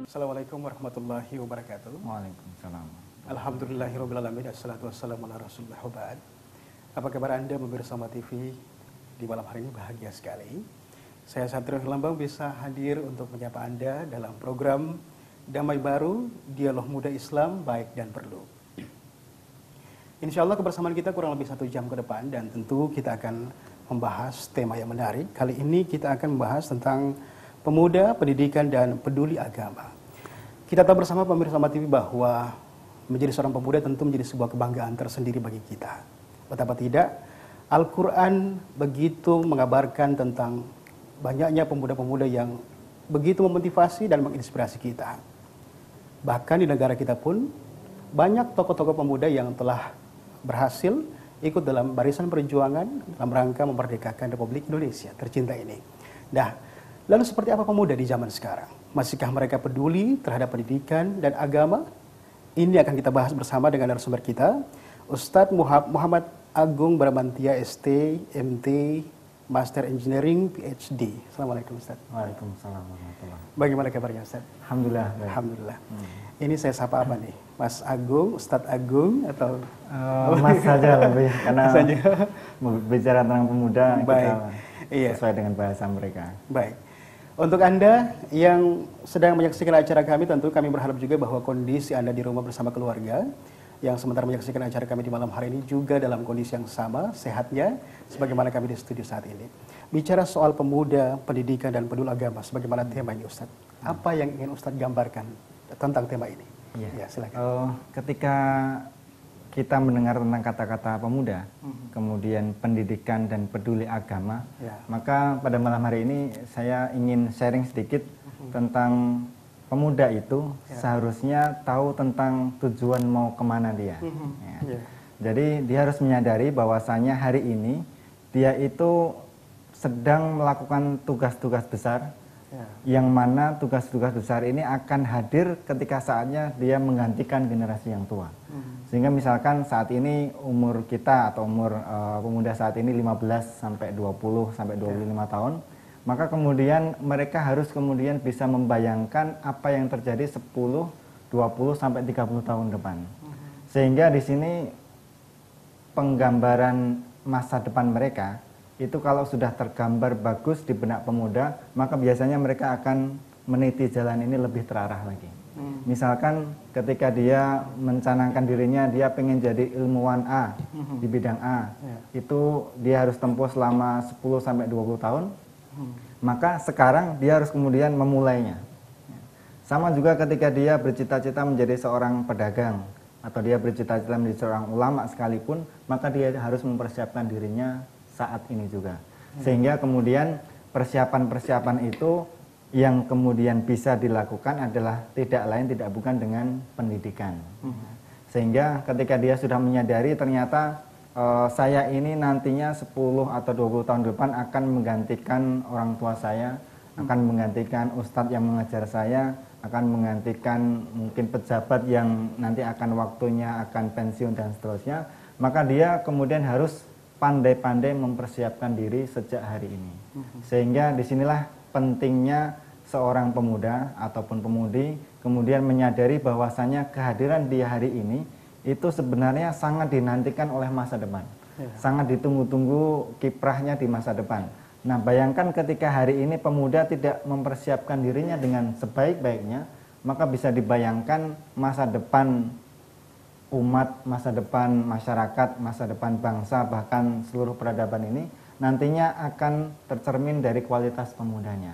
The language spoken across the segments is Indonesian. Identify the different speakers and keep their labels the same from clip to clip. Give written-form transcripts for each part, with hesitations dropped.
Speaker 1: Assalamualaikum warahmatullahi wabarakatuh.
Speaker 2: Waalaikumsalam.
Speaker 1: Alhamdulillahirabbil alamin, assalatu wassalamu ala rasulillah wa ba'd. Apa kabar Anda pemirsa Sama TV di malam hari ini? Bahagia sekali. Saya Satrio Lambang bisa hadir untuk menyapa Anda dalam program Damai Baru, Dialog Muda Islam Baik dan Perlu. Insya Allah kebersamaan kita kurang lebih 1 jam ke depan, dan tentu kita akan membahas tema yang menarik. Kali ini kita akan membahas tentang pemuda, pendidikan, dan peduli agama. Kita tahu bersama pemirsa Sama TV bahwa menjadi seorang pemuda tentu menjadi sebuah kebanggaan tersendiri bagi kita. Betapa tidak, Al-Quran begitu mengabarkan tentang banyaknya pemuda-pemuda yang begitu memotivasi dan menginspirasi kita. Bahkan di negara kita pun banyak tokoh-tokoh pemuda yang telah berhasil ikut dalam barisan perjuangan dalam rangka memerdekakan Republik Indonesia tercinta ini. Nah, lalu seperti apa pemuda di zaman sekarang? Masihkah mereka peduli terhadap pendidikan dan agama? Ini akan kita bahas bersama dengan narasumber kita, Ustadz Muhammad Agung Baramantia, ST, MT, Master Engineering, PhD. Assalamualaikum Ustadz.
Speaker 2: Waalaikumsalam warahmatullahi.
Speaker 1: Bagaimana kabarnya Ustadz?
Speaker 2: Alhamdulillah. Baik.
Speaker 1: Alhamdulillah. Ini saya sapa apa nih? Mas Agung, Ustadz Agung, atau
Speaker 2: Mas saja lebih, karena
Speaker 1: saja.
Speaker 2: bicara tentang pemuda
Speaker 1: Baik.
Speaker 2: kita sesuai dengan bahasa mereka.
Speaker 1: Baik. Untuk Anda yang sedang menyaksikan acara kami, tentu kami berharap juga bahwa kondisi Anda di rumah bersama keluarga yang sementara menyaksikan acara kami di malam hari ini juga dalam kondisi yang sama, sehatnya, sebagaimana kami di studio saat ini. Bicara soal pemuda, pendidikan, dan peduli agama, sebagaimana tema ini Ustadz. Apa yang ingin Ustadz gambarkan tentang tema ini?
Speaker 2: Iya.
Speaker 1: Ya, silakan.
Speaker 2: Ketika kita mendengar tentang kata-kata pemuda, kemudian pendidikan dan peduli agama, maka pada malam hari ini saya ingin sharing sedikit tentang pemuda itu seharusnya tahu tentang tujuan mau kemana dia. Jadi dia harus menyadari bahwasanya hari ini dia itu sedang melakukan tugas-tugas besar, yang mana tugas-tugas besar ini akan hadir ketika saatnya dia menggantikan generasi yang tua. Sehingga misalkan saat ini umur kita atau umur pemuda saat ini 15 sampai 20 sampai 25 tahun, maka kemudian mereka harus kemudian bisa membayangkan apa yang terjadi 10, 20 sampai 30 tahun depan. Sehingga di sini penggambaran masa depan mereka itu kalau sudah tergambar bagus di benak pemuda, maka biasanya mereka akan meniti jalan ini lebih terarah lagi. Misalkan ketika dia mencanangkan dirinya, dia pengen jadi ilmuwan A di bidang A, itu dia harus tempuh selama 10 sampai 20 tahun, maka sekarang dia harus kemudian memulainya. Sama juga ketika dia bercita-cita menjadi seorang pedagang, atau dia bercita-cita menjadi seorang ulama sekalipun, maka dia harus mempersiapkan dirinya saat ini juga. Sehingga kemudian persiapan-persiapan itu yang kemudian bisa dilakukan adalah tidak lain tidak bukan dengan pendidikan. Sehingga ketika dia sudah menyadari ternyata saya ini nantinya 10 atau 20 tahun depan akan menggantikan orang tua saya, akan menggantikan ustadz yang mengajar saya, akan menggantikan mungkin pejabat yang nanti akan waktunya akan pensiun dan seterusnya, maka dia kemudian harus pandai-pandai mempersiapkan diri sejak hari ini. Sehingga disinilah pentingnya seorang pemuda ataupun pemudi kemudian menyadari bahwasanya kehadiran dia hari ini itu sebenarnya sangat dinantikan oleh masa depan. Sangat ditunggu-tunggu kiprahnya di masa depan. Nah, bayangkan ketika hari ini pemuda tidak mempersiapkan dirinya dengan sebaik-baiknya, maka bisa dibayangkan masa depan umat, masa depan masyarakat, masa depan bangsa, bahkan seluruh peradaban ini nantinya akan tercermin dari kualitas pemudanya.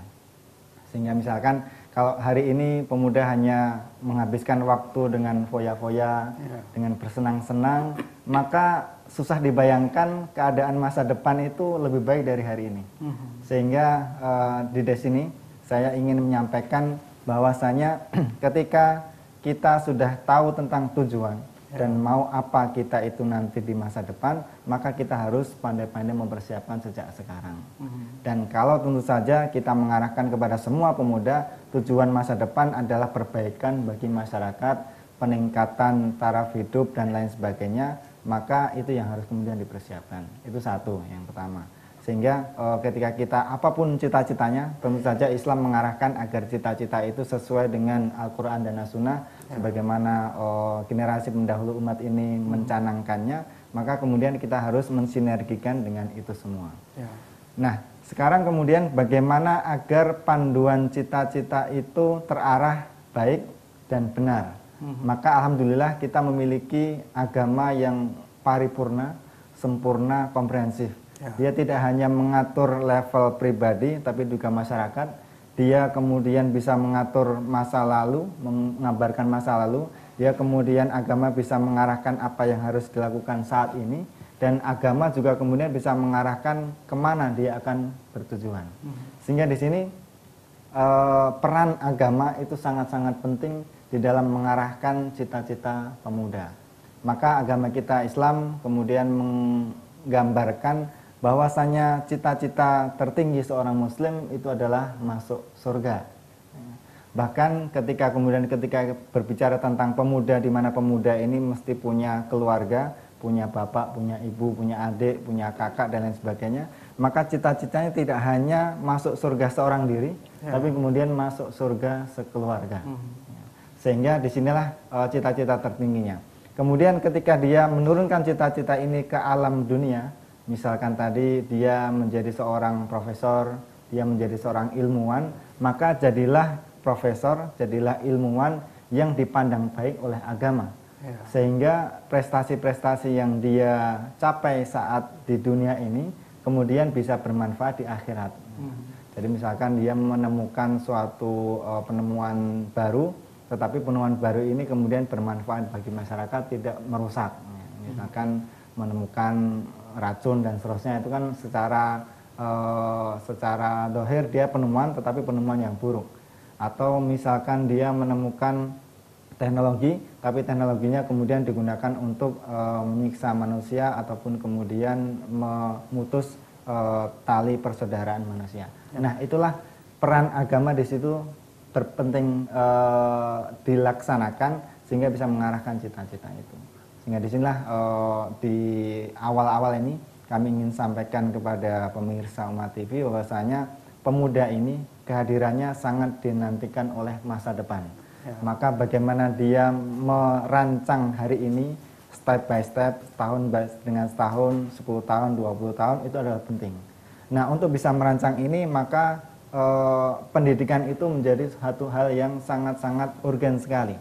Speaker 2: Sehingga misalkan kalau hari ini pemuda hanya menghabiskan waktu dengan foya-foya, dengan bersenang-senang, maka susah dibayangkan keadaan masa depan itu lebih baik dari hari ini. Sehingga di sini saya ingin menyampaikan bahwasanya ketika kita sudah tahu tentang tujuan, dan mau apa kita itu nanti di masa depan, maka kita harus pandai-pandai mempersiapkan sejak sekarang. Dan kalau tentu saja kita mengarahkan kepada semua pemuda, tujuan masa depan adalah perbaikan bagi masyarakat, peningkatan taraf hidup dan lain sebagainya, maka itu yang harus kemudian dipersiapkan. Itu satu yang pertama. Sehingga ketika kita apapun cita-citanya, tentu saja Islam mengarahkan agar cita-cita itu sesuai dengan Al-Quran dan As-Sunnah, sebagaimana generasi pendahulu umat ini mencanangkannya, maka kemudian kita harus mensinergikan dengan itu semua. Nah, sekarang kemudian bagaimana agar panduan cita-cita itu terarah baik dan benar. Maka alhamdulillah kita memiliki agama yang paripurna, sempurna, komprehensif. Dia tidak hanya mengatur level pribadi, tapi juga masyarakat. Dia kemudian bisa mengatur masa lalu, mengabarkan masa lalu. Dia kemudian agama bisa mengarahkan apa yang harus dilakukan saat ini. Dan agama juga kemudian bisa mengarahkan kemana dia akan bertujuan. Sehingga di sini peran agama itu sangat-sangat penting di dalam mengarahkan cita-cita pemuda. Maka agama kita Islam kemudian menggambarkan bahwasanya cita-cita tertinggi seorang muslim itu adalah masuk surga. Bahkan ketika berbicara tentang pemuda, di mana pemuda ini mesti punya keluarga, punya bapak, punya ibu, punya adik, punya kakak dan lain sebagainya, maka cita-citanya tidak hanya masuk surga seorang diri, tapi kemudian masuk surga sekeluarga. Sehingga disinilah cita-cita tertingginya. Kemudian ketika dia menurunkan cita-cita ini ke alam dunia, misalkan tadi dia menjadi seorang profesor, dia menjadi seorang ilmuwan, maka jadilah profesor, jadilah ilmuwan yang dipandang baik oleh agama. Sehingga prestasi-prestasi yang dia capai saat di dunia ini kemudian bisa bermanfaat di akhirat. Jadi misalkan dia menemukan suatu penemuan baru, tetapi penemuan baru ini kemudian bermanfaat bagi masyarakat, tidak merusak. Misalkan menemukan racun dan seterusnya, itu kan secara dohir dia penemuan, tetapi penemuan yang buruk. Atau misalkan dia menemukan teknologi, tapi teknologinya kemudian digunakan untuk menyiksa manusia ataupun kemudian memutus tali persaudaraan manusia. Nah, itulah peran agama di situ terpenting dilaksanakan sehingga bisa mengarahkan cita-cita itu. Sehingga disinilah di awal-awal ini kami ingin sampaikan kepada pemirsa Umat TV bahwasanya pemuda ini kehadirannya sangat dinantikan oleh masa depan. Maka bagaimana dia merancang hari ini step by step, tahun dengan setahun, 10 tahun, 20 tahun, itu adalah penting. Nah, untuk bisa merancang ini maka pendidikan itu menjadi satu hal yang sangat-sangat urgen sekali.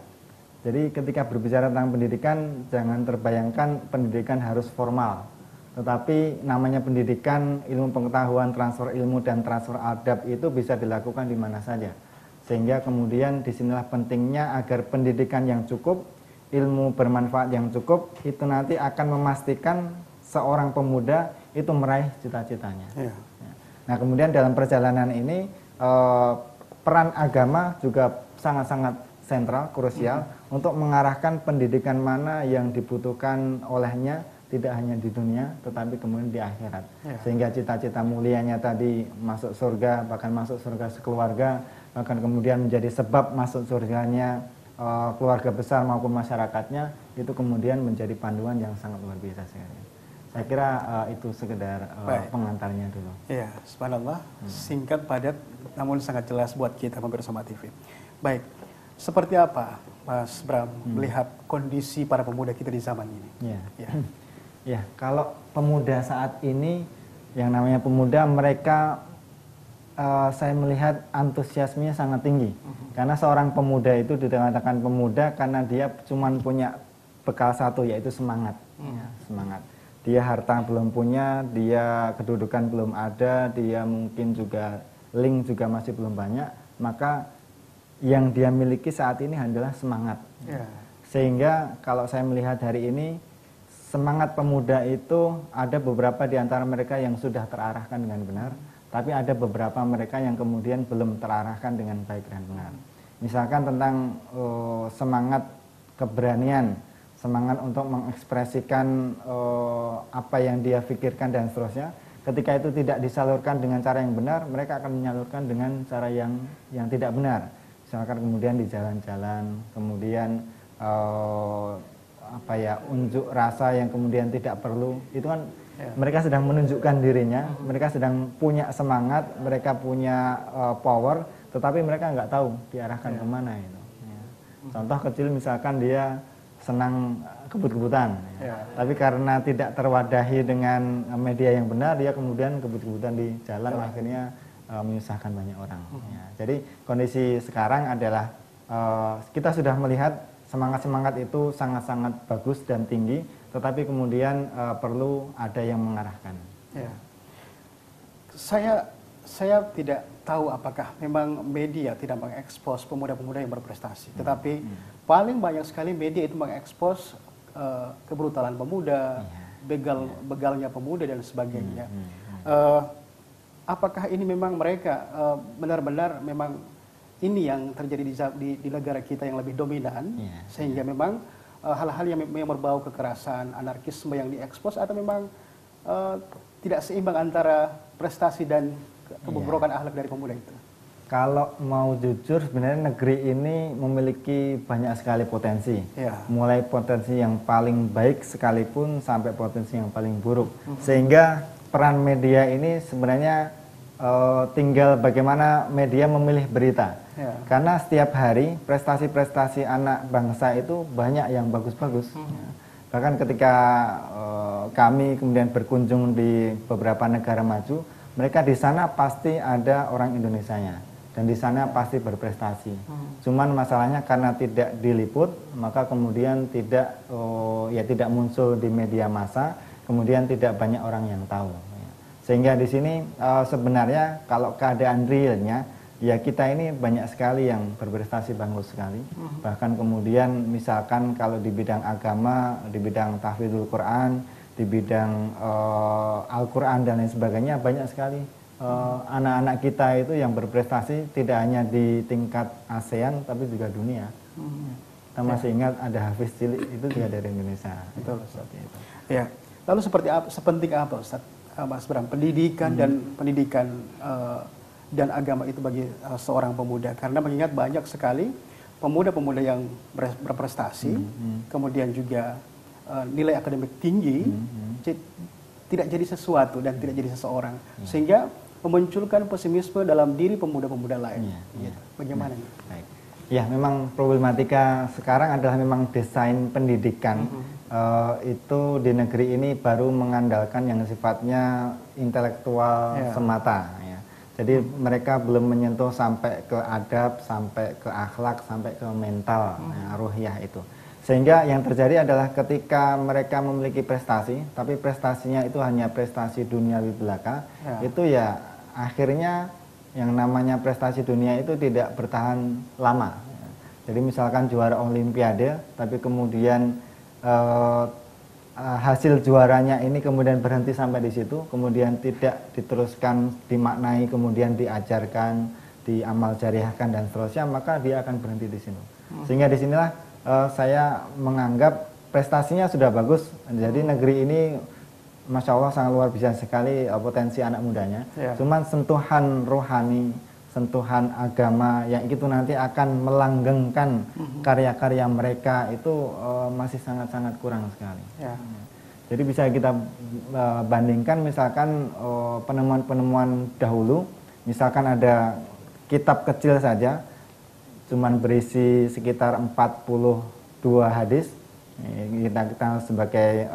Speaker 2: Jadi ketika berbicara tentang pendidikan, jangan terbayangkan pendidikan harus formal. Tetapi namanya pendidikan, ilmu pengetahuan, transfer ilmu dan transfer adab itu bisa dilakukan di mana saja. Sehingga kemudian disinilah pentingnya agar pendidikan yang cukup, ilmu bermanfaat yang cukup, itu nanti akan memastikan seorang pemuda itu meraih cita-citanya. Nah, kemudian dalam perjalanan ini peran agama juga sangat-sangat sentral, krusial untuk mengarahkan pendidikan mana yang dibutuhkan olehnya, tidak hanya di dunia tetapi kemudian di akhirat. Sehingga cita-cita mulianya tadi masuk surga, bahkan masuk surga sekeluarga, bahkan kemudian menjadi sebab masuk surganya keluarga besar maupun masyarakatnya, itu kemudian menjadi panduan yang sangat luar biasa sekali. Saya kira itu sekedar pengantarnya dulu.
Speaker 1: Iya, subhanallah, singkat, padat, namun sangat jelas buat kita pemirsa Umat TV. Baik, seperti apa Mas Bram melihat kondisi para pemuda kita di zaman ini?
Speaker 2: Ya, kalau pemuda saat ini, yang namanya pemuda, mereka saya melihat antusiasmenya sangat tinggi. Karena seorang pemuda itu dikatakan pemuda karena dia cuma punya bekal satu, yaitu semangat. Semangat. Dia harta belum punya, dia kedudukan belum ada, dia mungkin juga link juga masih belum banyak, maka yang dia miliki saat ini adalah semangat. Sehingga kalau saya melihat hari ini, semangat pemuda itu ada beberapa di antara mereka yang sudah terarahkan dengan benar, tapi ada beberapa mereka yang kemudian belum terarahkan dengan baik dan benar. Misalkan tentang semangat keberanian, semangat untuk mengekspresikan apa yang dia pikirkan dan seterusnya. Ketika itu tidak disalurkan dengan cara yang benar, mereka akan menyalurkan dengan cara yang tidak benar. Misalkan kemudian di jalan-jalan, kemudian unjuk rasa yang kemudian tidak perlu, itu kan mereka sedang menunjukkan dirinya, mereka sedang punya semangat, mereka punya power, tetapi mereka nggak tahu diarahkan kemana itu. Contoh kecil misalkan dia senang kebut-kebutan, tapi karena tidak terwadahi dengan media yang benar, dia kemudian kebut-kebutan di jalan, akhirnya menyusahkan banyak orang. Jadi kondisi sekarang adalah kita sudah melihat semangat-semangat itu sangat-sangat bagus dan tinggi, tetapi kemudian perlu ada yang mengarahkan.
Speaker 1: Saya tidak tahu apakah memang media tidak mengekspos pemuda-pemuda yang berprestasi, tetapi paling banyak sekali media itu mengekspos kebrutalan pemuda, begalnya pemuda dan sebagainya. Apakah ini memang mereka benar-benar memang ini yang terjadi di negara kita yang lebih dominan, sehingga memang hal-hal yang berbau kekerasan, anarkisme yang diekspos, atau memang tidak seimbang antara prestasi dan kebobrokan akhlak dari pemuda itu?
Speaker 2: Kalau mau jujur, sebenarnya negeri ini memiliki banyak sekali potensi. Mulai potensi yang paling baik sekalipun sampai potensi yang paling buruk. Sehingga peran media ini sebenarnya tinggal bagaimana media memilih berita. Karena setiap hari prestasi-prestasi anak bangsa itu banyak yang bagus-bagus. Bahkan ketika kami kemudian berkunjung di beberapa negara maju, mereka di sana pasti ada orang Indonesianya dan di sana pasti berprestasi. Cuman masalahnya karena tidak diliput, maka kemudian tidak muncul di media massa, kemudian tidak banyak orang yang tahu. Sehingga di sini sebenarnya kalau keadaan realnya, ya kita ini banyak sekali yang berprestasi bagus sekali. Bahkan kemudian misalkan kalau di bidang agama, di bidang tahfidzul Quran, di bidang Al-Quran dan lain sebagainya, banyak sekali anak-anak kita itu yang berprestasi tidak hanya di tingkat ASEAN tapi juga dunia. Kita masih ingat ada Hafiz cilik itu juga dari Indonesia.
Speaker 1: Betul, Ustaz. Ya. Lalu sepenting apa, Ustaz, Mas Bram, pendidikan dan agama itu bagi seorang pemuda? Karena mengingat banyak sekali pemuda-pemuda yang berprestasi, kemudian juga nilai akademik tinggi, tidak jadi sesuatu dan tidak jadi seseorang, sehingga memunculkan pesimisme dalam diri pemuda-pemuda lain. Bagaimana ini?
Speaker 2: Baik. Ya, memang problematika sekarang adalah memang desain pendidikan itu di negeri ini baru mengandalkan yang sifatnya intelektual semata. Jadi mereka belum menyentuh sampai ke adab, sampai ke akhlak, sampai ke mental, ruhiyah itu. Sehingga yang terjadi adalah ketika mereka memiliki prestasi, tapi prestasinya itu hanya prestasi duniawi belaka, itu ya akhirnya yang namanya prestasi dunia itu tidak bertahan lama. Jadi misalkan juara olimpiade, tapi kemudian hasil juaranya ini kemudian berhenti sampai di situ, kemudian tidak diteruskan, dimaknai, kemudian diajarkan, diamal jariahkan dan seterusnya, maka dia akan berhenti di sini. Sehingga disinilah saya menganggap prestasinya sudah bagus. Jadi negeri ini Masya Allah sangat luar biasa sekali potensi anak mudanya. Cuman sentuhan rohani, sentuhan agama yang itu nanti akan melanggengkan karya-karya mereka itu masih sangat-sangat kurang sekali. Jadi bisa kita bandingkan misalkan penemuan-penemuan dahulu, misalkan ada kitab kecil saja, cuman berisi sekitar 42 hadis, kita kenal sebagai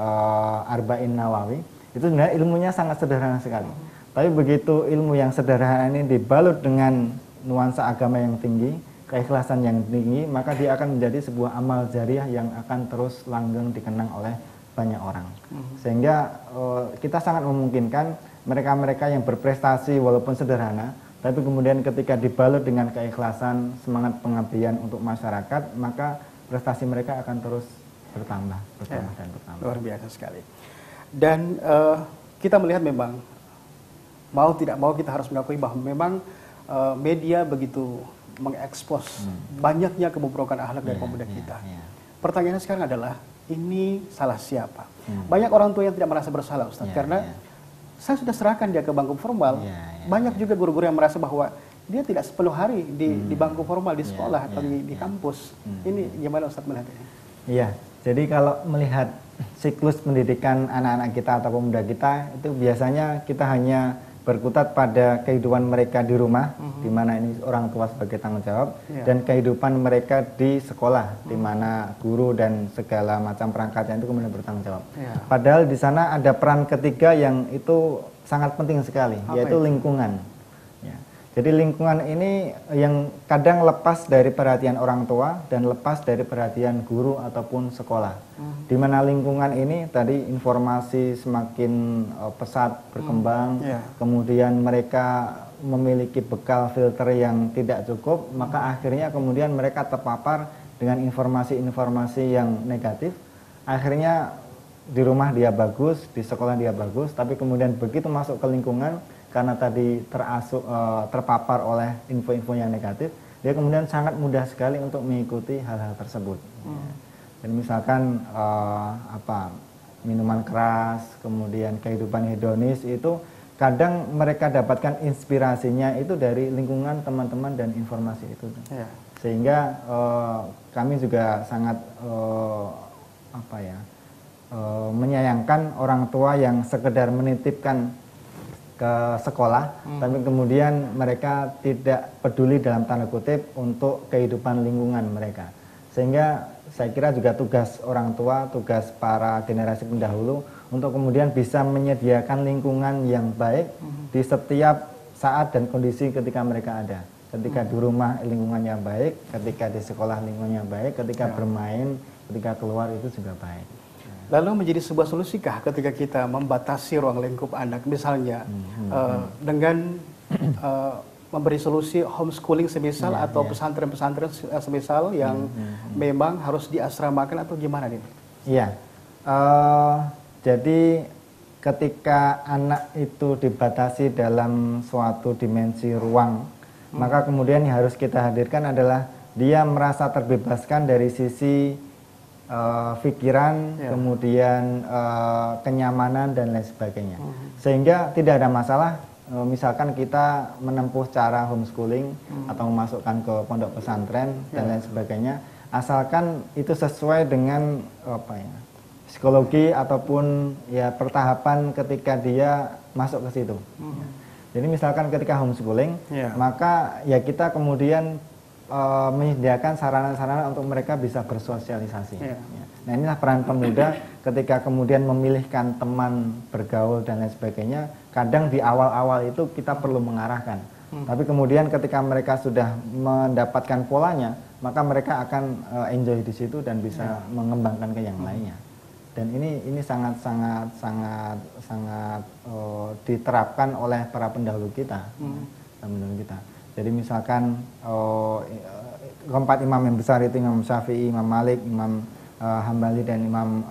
Speaker 2: Arba'in Nawawi. Itu sebenarnya ilmunya sangat sederhana sekali. Tapi begitu ilmu yang sederhana ini dibalut dengan nuansa agama yang tinggi, keikhlasan yang tinggi, maka dia akan menjadi sebuah amal jariah yang akan terus langgeng dikenang oleh banyak orang. Sehingga kita sangat memungkinkan mereka-mereka yang berprestasi walaupun sederhana, tapi kemudian ketika dibalut dengan keikhlasan, semangat pengabdian untuk masyarakat, maka prestasi mereka akan terus bertambah dan bertambah.
Speaker 1: Luar biasa sekali. Dan kita melihat memang mau tidak mau kita harus mengakui bahwa memang media begitu mengekspos banyaknya kebobrokan akhlak dari pemuda kita. Pertanyaannya sekarang adalah ini salah siapa? Banyak orang tua yang tidak merasa bersalah, Ustaz, karena saya sudah serahkan dia ke bangku formal. Banyak juga guru-guru yang merasa bahwa dia tidak 10 hari di bangku formal di sekolah atau di kampus. Ini gimana Ustaz melihatnya?
Speaker 2: Iya, jadi kalau melihat siklus pendidikan anak-anak kita atau pemuda kita, itu biasanya kita hanya berkutat pada kehidupan mereka di rumah, di mana ini orang tua sebagai tanggung jawab, dan kehidupan mereka di sekolah, di mana guru dan segala macam perangkatnya itu kemudian bertanggung jawab. Padahal di sana ada peran ketiga yang itu sangat penting sekali, yaitu lingkungan. Jadi lingkungan ini yang kadang lepas dari perhatian orang tua dan lepas dari perhatian guru ataupun sekolah. Di mana lingkungan ini tadi informasi semakin pesat berkembang, kemudian mereka memiliki bekal filter yang tidak cukup, maka akhirnya kemudian mereka terpapar dengan informasi-informasi yang negatif. Akhirnya di rumah dia bagus, di sekolah dia bagus, tapi kemudian begitu masuk ke lingkungan, karena tadi terpapar oleh info-info yang negatif, dia kemudian sangat mudah sekali untuk mengikuti hal-hal tersebut. Dan misalkan minuman keras, kemudian kehidupan hedonis itu kadang mereka dapatkan inspirasinya itu dari lingkungan teman-teman dan informasi itu. Sehingga kami juga sangat menyayangkan orang tua yang sekedar menitipkan ke sekolah, tapi kemudian mereka tidak peduli dalam tanda kutip untuk kehidupan lingkungan mereka. Sehingga saya kira juga tugas orang tua, tugas para generasi pendahulu untuk kemudian bisa menyediakan lingkungan yang baik di setiap saat dan kondisi ketika mereka ada. Ketika di rumah lingkungannya baik, ketika di sekolah lingkungannya baik, ketika bermain, ketika keluar itu juga baik.
Speaker 1: Lalu menjadi sebuah solusikah ketika kita membatasi ruang lingkup anak, misalnya dengan memberi solusi homeschooling semisal atau pesantren-pesantren semisal yang memang harus diasramakan atau gimana nih?
Speaker 2: Iya, jadi ketika anak itu dibatasi dalam suatu dimensi ruang, maka kemudian yang harus kita hadirkan adalah dia merasa terbebaskan dari sisi pikiran, kemudian kenyamanan dan lain sebagainya. Sehingga tidak ada masalah misalkan kita menempuh cara homeschooling atau memasukkan ke pondok pesantren dan lain sebagainya, asalkan itu sesuai dengan psikologi ataupun pertahapan ketika dia masuk ke situ. Jadi misalkan ketika homeschooling, maka kita kemudian menyediakan sarana-sarana untuk mereka bisa bersosialisasi. Nah, inilah peran pemuda ketika kemudian memilihkan teman bergaul dan lain sebagainya. Kadang di awal-awal itu kita perlu mengarahkan, tapi kemudian ketika mereka sudah mendapatkan polanya, maka mereka akan enjoy di situ dan bisa mengembangkan ke yang lainnya. Dan ini sangat diterapkan oleh para pendahulu kita. Jadi misalkan keempat imam yang besar itu Imam Syafi'i, Imam Malik, Imam Hambali dan Imam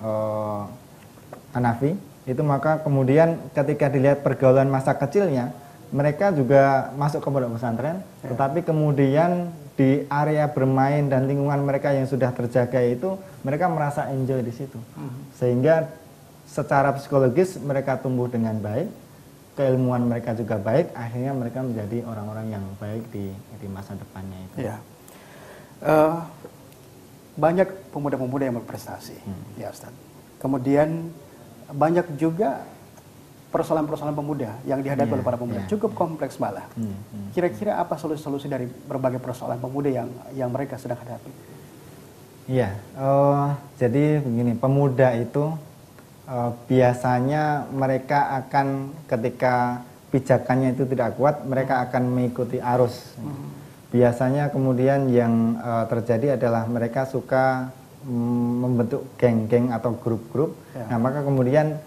Speaker 2: Hanafi, itu maka kemudian ketika dilihat pergaulan masa kecilnya, mereka juga masuk ke pondok pesantren, tetapi kemudian di area bermain dan lingkungan mereka yang sudah terjaga itu, mereka merasa enjoy di situ. Sehingga secara psikologis mereka tumbuh dengan baik, keilmuan mereka juga baik, akhirnya mereka menjadi orang-orang yang baik di masa depannya itu.
Speaker 1: Banyak pemuda-pemuda yang berprestasi, ya Ustaz. Kemudian banyak juga persoalan-persoalan pemuda yang dihadapi oleh para pemuda, cukup kompleks malah. Kira-kira apa solusi-solusi dari berbagai persoalan pemuda yang mereka sedang hadapi?
Speaker 2: Jadi begini, pemuda itu biasanya mereka akan ketika pijakannya itu tidak kuat, mereka akan mengikuti arus. Biasanya kemudian yang terjadi adalah mereka suka membentuk geng-geng atau grup-grup. Nah, maka kemudian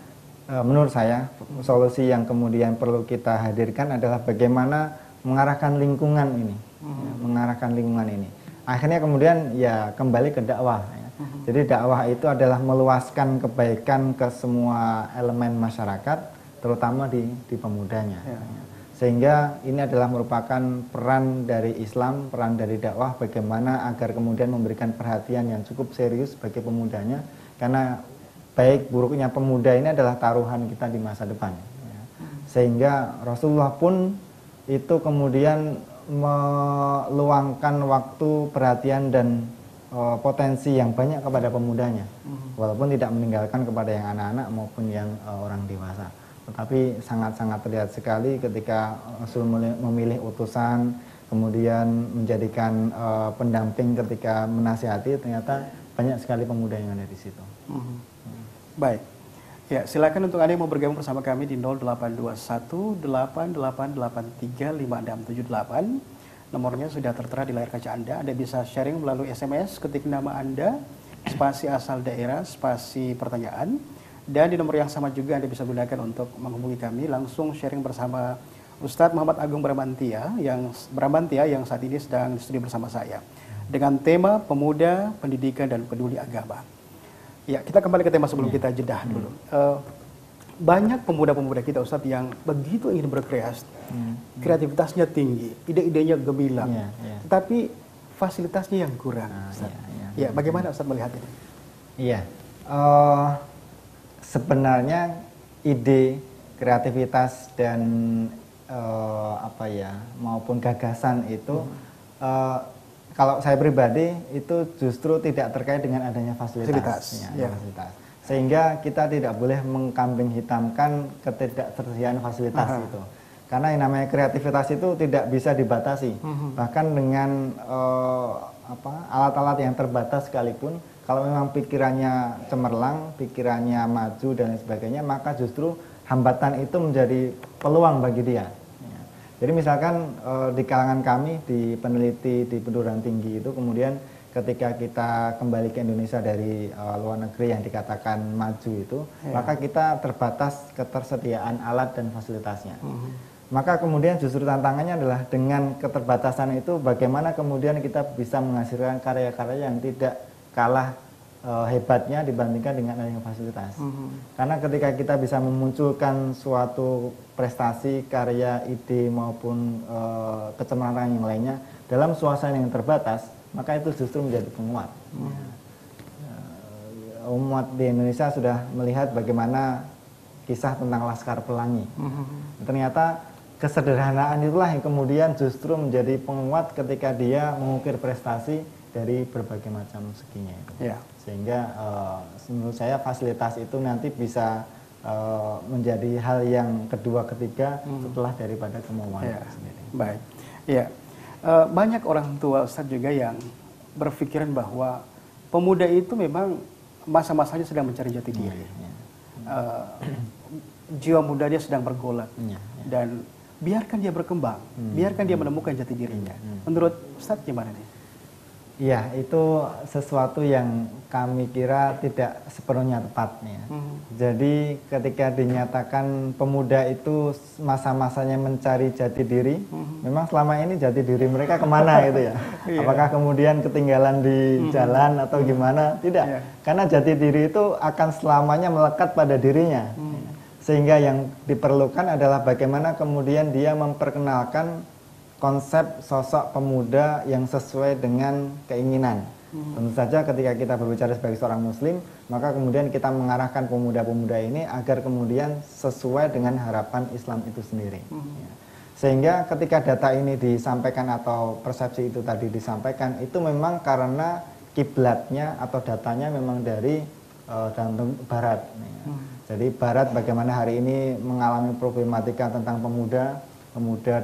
Speaker 2: menurut saya solusi yang kemudian perlu kita hadirkan adalah bagaimana mengarahkan lingkungan ini, mengarahkan lingkungan ini. Akhirnya kemudian kembali ke dakwah. Jadi dakwah itu adalah meluaskan kebaikan ke semua elemen masyarakat, terutama di pemudanya. Sehingga ini adalah merupakan peran dari Islam, peran dari dakwah, bagaimana agar kemudian memberikan perhatian yang cukup serius bagi pemudanya, Karena baik buruknya pemuda ini adalah taruhan kita di masa depan. Ya. Sehingga Rasulullah pun itu kemudian meluangkan waktu, perhatian dan potensi yang banyak kepada pemudanya, walaupun tidak meninggalkan kepada yang anak-anak maupun yang orang dewasa. Tetapi sangat-sangat terlihat sekali ketika Rasul memilih utusan, kemudian menjadikan pendamping ketika menasihati, ternyata banyak sekali pemuda yang ada di situ.
Speaker 1: Baik, ya silakan untuk Anda yang mau bergabung bersama kami di 0821 8883 5678. Nomornya sudah tertera di layar kaca Anda. Anda bisa sharing melalui SMS, ketik nama Anda, spasi asal daerah, spasi pertanyaan. Dan di nomor yang sama juga Anda bisa gunakan untuk menghubungi kami langsung sharing bersama Ustadz Muhammad Agung Bramantia yang saat ini sedang di studio bersama saya. Dengan tema pemuda, pendidikan, dan peduli agama. Ya, kita kembali ke tema sebelum kita jedah dulu. Banyak pemuda-pemuda kita Ustadz yang begitu ingin berkreasi, kreativitasnya tinggi, ide-idenya gemilang, tetapi fasilitasnya yang kurang. Ya, bagaimana Ustadz melihat ini?
Speaker 2: Iya, sebenarnya ide, kreativitas dan maupun gagasan itu kalau saya pribadi itu justru tidak terkait dengan adanya fasilitas. Fasilitas. Sehingga kita tidak boleh mengkambing hitamkan ketidaktersediaan fasilitas itu. Karena yang namanya kreativitas itu tidak bisa dibatasi. Bahkan dengan alat-alat yang terbatas sekalipun, kalau memang pikirannya cemerlang, pikirannya maju dan lain sebagainya, maka justru hambatan itu menjadi peluang bagi dia. Jadi misalkan di kalangan kami, di peneliti di perguruan tinggi itu, kemudian ketika kita kembali ke Indonesia dari luar negeri yang dikatakan maju itu, maka kita terbatas ketersediaan alat dan fasilitasnya. Maka kemudian justru tantangannya adalah dengan keterbatasan itu bagaimana kemudian kita bisa menghasilkan karya-karya yang tidak kalah hebatnya dibandingkan dengan adanya fasilitas. Karena ketika kita bisa memunculkan suatu prestasi, karya, ide maupun kecemerlangan yang lainnya dalam suasana yang terbatas, maka itu justru menjadi penguat. Umat di Indonesia sudah melihat bagaimana kisah tentang Laskar Pelangi. Ternyata kesederhanaan itulah yang kemudian justru menjadi penguat ketika dia mengukir prestasi dari berbagai macam seginya itu. Sehingga menurut saya fasilitas itu nanti bisa menjadi hal yang kedua ketiga setelah daripada kemauan itu sendiri.
Speaker 1: Baik. Ya. Banyak orang tua Ustadz juga yang berpikiran bahwa pemuda itu memang masa-masanya sedang mencari jati diri. Jiwa muda dia sedang bergolak dan biarkan dia berkembang, biarkan dia menemukan jati dirinya. Menurut Ustadz gimana nih?
Speaker 2: Iya, itu sesuatu yang kami kira tidak sepenuhnya tepat. Jadi ketika dinyatakan pemuda itu masa-masanya mencari jati diri, memang selama ini jati diri mereka kemana gitu ya? Apakah kemudian ketinggalan di jalan atau gimana? Tidak, karena jati diri itu akan selamanya melekat pada dirinya. Sehingga yang diperlukan adalah bagaimana kemudian dia memperkenalkan konsep sosok pemuda yang sesuai dengan keinginan. Tentu saja ketika kita berbicara sebagai seorang muslim, maka kemudian kita mengarahkan pemuda-pemuda ini agar kemudian sesuai dengan harapan Islam itu sendiri. Sehingga ketika data ini disampaikan atau persepsi itu tadi disampaikan, itu memang karena kiblatnya atau datanya memang dari dalam barat. Jadi barat bagaimana hari ini mengalami problematika tentang pemuda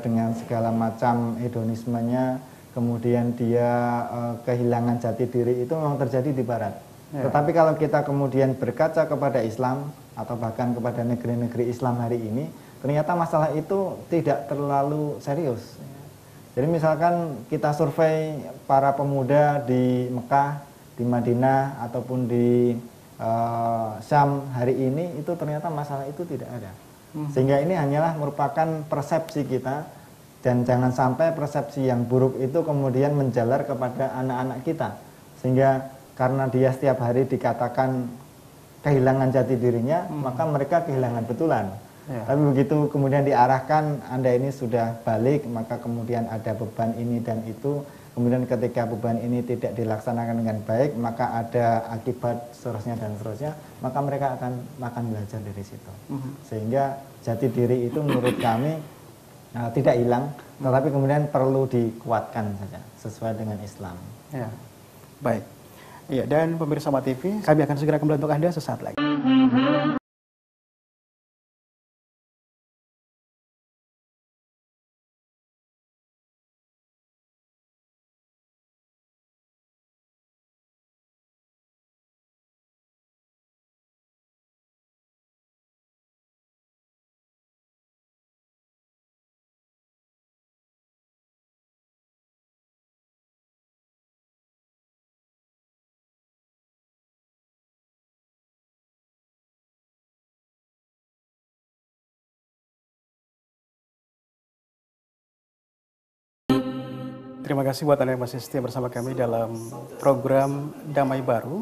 Speaker 2: dengan segala macam hedonismenya, kemudian dia kehilangan jati diri, itu memang terjadi di barat. Tetapi kalau kita kemudian berkaca kepada Islam atau bahkan kepada negeri-negeri Islam hari ini, ternyata masalah itu tidak terlalu serius. Jadi misalkan kita survei para pemuda di Mekah, di Madinah ataupun di Syam hari ini, itu ternyata masalah itu tidak ada. Sehingga ini hanyalah merupakan persepsi kita, dan jangan sampai persepsi yang buruk itu kemudian menjalar kepada anak-anak kita, sehingga karena dia setiap hari dikatakan kehilangan jati dirinya, maka mereka kehilangan betulan. Tapi begitu kemudian diarahkan, Anda ini sudah balik, maka kemudian ada beban ini dan itu, kemudian ketika beban ini tidak dilaksanakan dengan baik, maka ada akibat seterusnya dan seterusnya, maka mereka akan belajar dari situ. Sehingga jati diri itu menurut kami tidak hilang, tetapi kemudian perlu dikuatkan saja sesuai dengan Islam.
Speaker 1: Ya, baik. Ya, dan pemirsa Mat TV, kami akan segera kembali untuk Anda sesaat lagi. Terima kasih buat Anda yang masih setia bersama kami dalam program Damai Baru,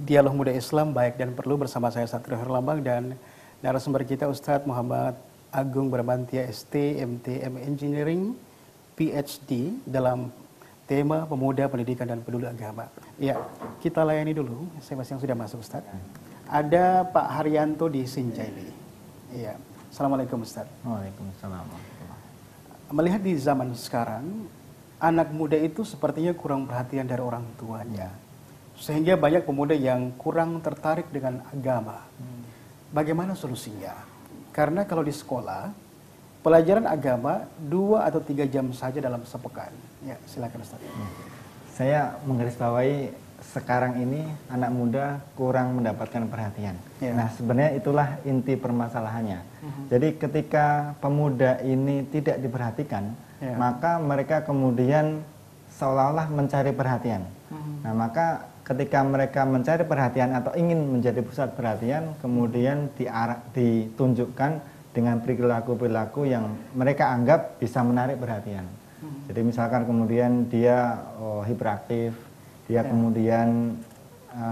Speaker 1: Dialog Muda Islam Baik dan Perlu bersama saya Satrio Herlambang dan narasumber kita Ustadz Muhammad Agung Baramantia ST, MTM Engineering, PhD dalam tema Pemuda, Pendidikan dan Peduli Agama. Ya, kita layani dulu, saya yang sudah masuk Ustadz. Ada Pak Haryanto di Sinjai. Iya. Assalamualaikum Ustadz.
Speaker 2: Waalaikumsalam.
Speaker 1: Melihat di zaman sekarang, anak muda itu sepertinya kurang perhatian dari orang tuanya. Sehingga banyak pemuda yang kurang tertarik dengan agama. Bagaimana solusinya? Karena kalau di sekolah, pelajaran agama 2 atau 3 jam saja dalam sepekan. Ya, silakan Ustaz.
Speaker 2: Saya menggarisbawahi sekarang ini anak muda kurang mendapatkan perhatian.
Speaker 1: Ya.
Speaker 2: Nah, sebenarnya itulah inti permasalahannya. Jadi ketika pemuda ini tidak diperhatikan, maka mereka kemudian seolah-olah mencari perhatian. Nah, maka ketika mereka mencari perhatian atau ingin menjadi pusat perhatian, kemudian ditunjukkan dengan perilaku-perilaku yang mereka anggap bisa menarik perhatian. Jadi misalkan kemudian dia hiperaktif, dia kemudian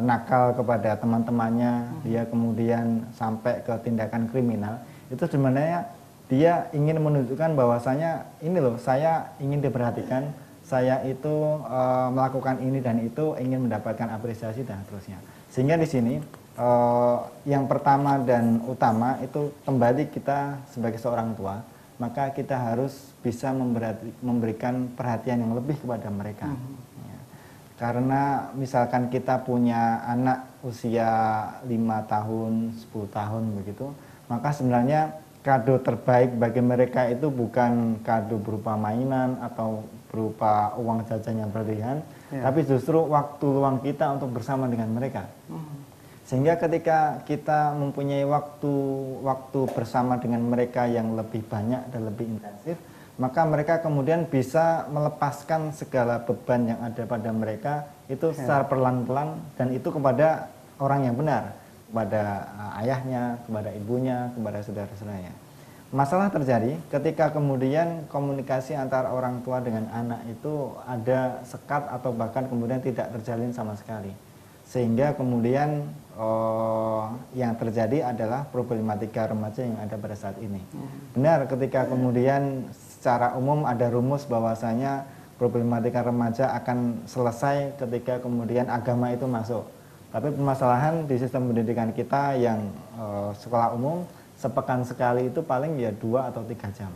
Speaker 2: nakal kepada teman-temannya, dia kemudian sampai ke tindakan kriminal, itu sebenarnya dia ingin menunjukkan bahwasanya ini loh, saya ingin diperhatikan, saya itu melakukan ini dan itu ingin mendapatkan apresiasi dan seterusnya. Sehingga di sini yang pertama dan utama itu kembali kita sebagai seorang tua, maka kita harus bisa memberikan perhatian yang lebih kepada mereka. Ya. Karena misalkan kita punya anak usia 5 tahun, 10 tahun begitu, maka sebenarnya kado terbaik bagi mereka itu bukan kado berupa mainan atau berupa uang jajan yang berlebihan, tapi justru waktu luang kita untuk bersama dengan mereka. Sehingga ketika kita mempunyai waktu bersama dengan mereka yang lebih banyak dan lebih intensif, maka mereka kemudian bisa melepaskan segala beban yang ada pada mereka itu secara perlahan-lahan dan itu kepada orang yang benar, kepada ayahnya, kepada ibunya, kepada saudara-saudaranya. Masalah terjadi ketika kemudian komunikasi antara orang tua dengan anak itu ada sekat atau bahkan kemudian tidak terjalin sama sekali. Sehingga kemudian yang terjadi adalah problematika remaja yang ada pada saat ini. Benar ketika kemudian secara umum ada rumus bahwasanya problematika remaja akan selesai ketika kemudian agama itu masuk. Tapi permasalahan di sistem pendidikan kita yang sekolah umum sepekan sekali itu paling ya 2 atau 3 jam.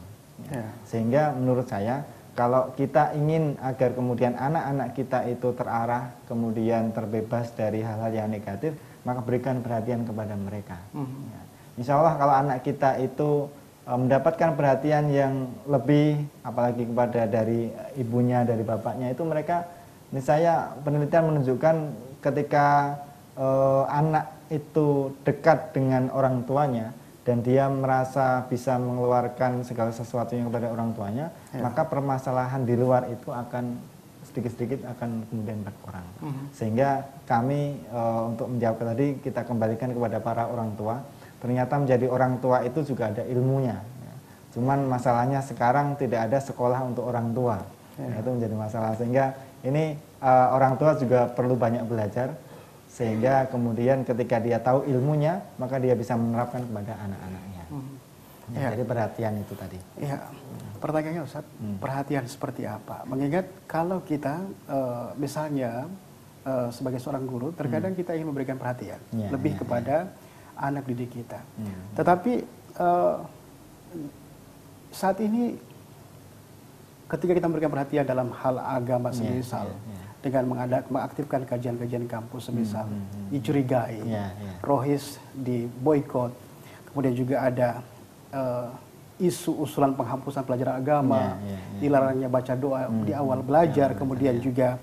Speaker 2: Sehingga menurut saya kalau kita ingin agar kemudian anak-anak kita itu terarah, kemudian terbebas dari hal-hal yang negatif, maka berikan perhatian kepada mereka. Ya. Insya Allah kalau anak kita itu mendapatkan perhatian yang lebih, apalagi kepada dari ibunya, dari bapaknya, itu mereka, ini saya penelitian menunjukkan ketika anak itu dekat dengan orang tuanya, dan dia merasa bisa mengeluarkan segala sesuatunya kepada orang tuanya, maka permasalahan di luar itu akan sedikit-sedikit akan kemudian berkurang. Sehingga kami untuk menjawab tadi kita kembalikan kepada para orang tua. Ternyata menjadi orang tua itu juga ada ilmunya. Cuman masalahnya sekarang tidak ada sekolah untuk orang tua. Itu menjadi masalah. Sehingga ini orang tua juga perlu banyak belajar. Sehingga kemudian ketika dia tahu ilmunya, maka dia bisa menerapkan kepada anak-anaknya. Jadi perhatian itu tadi.
Speaker 1: Ya, pertanyaannya Ustadz, perhatian seperti apa? Mengingat kalau kita misalnya sebagai seorang guru, terkadang kita ingin memberikan perhatian lebih kepada anak didik kita. Tetapi saat ini ketika kita memberikan perhatian dalam hal agama semisal, dengan mengaktifkan kajian-kajian kampus semisal, dicurigai, rohis diboikot, kemudian juga ada isu usulan penghapusan pelajaran agama, dilarangnya baca doa di awal belajar, kemudian juga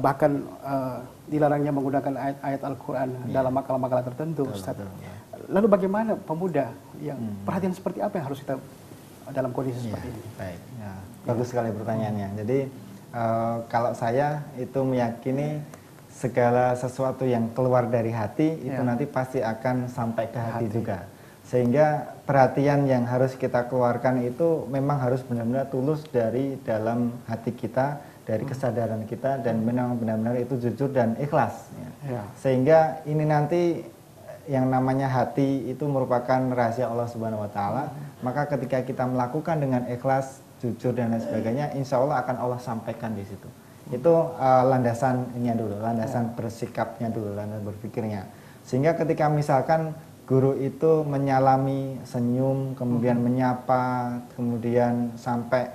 Speaker 1: bahkan dilarangnya menggunakan ayat-ayat Al-Quran dalam makalah-makalah tertentu, Ustaz. Lalu bagaimana pemuda yang perhatian seperti apa yang harus kita dalam kondisi seperti ini?
Speaker 2: Baik, bagus sekali pertanyaannya. Jadi kalau saya itu meyakini segala sesuatu yang keluar dari hati itu nanti pasti akan sampai ke hati juga. Sehingga perhatian yang harus kita keluarkan itu memang harus benar-benar tulus dari dalam hati kita, dari kesadaran kita, dan memang benar-benar itu jujur dan ikhlas. Sehingga ini nanti yang namanya hati itu merupakan rahasia Allah Subhanahu Wa Taala. Maka ketika kita melakukan dengan ikhlas, jujur dan lain sebagainya, insya Allah akan Allah sampaikan di situ. Itu landasannya dulu, landasan bersikapnya dulu, landasan berpikirnya. Sehingga ketika misalkan guru itu menyalami, senyum, kemudian menyapa, kemudian sampai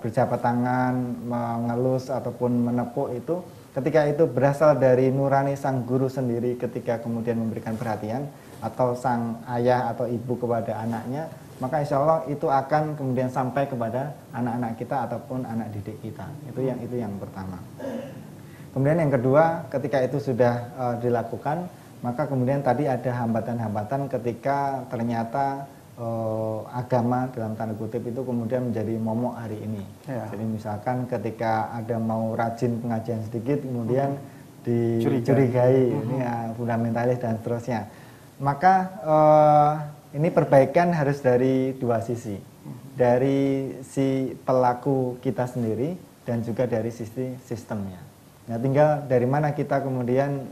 Speaker 2: berjabat tangan, mengelus ataupun menepuk itu, ketika itu berasal dari nurani sang guru sendiri ketika kemudian memberikan perhatian, atau sang ayah atau ibu kepada anaknya, maka insya Allah itu akan kemudian sampai kepada anak-anak kita ataupun anak didik kita. Itu yang pertama. Kemudian yang kedua, ketika itu sudah dilakukan, maka kemudian tadi ada hambatan-hambatan ketika ternyata agama dalam tanda kutip itu kemudian menjadi momok hari ini. Jadi misalkan ketika ada mau rajin pengajian sedikit kemudian dicurigai ini fundamentalis dan seterusnya. Maka ini perbaikan harus dari dua sisi. Dari si pelaku kita sendiri dan juga dari sisi sistemnya. Nah, tinggal dari mana kita kemudian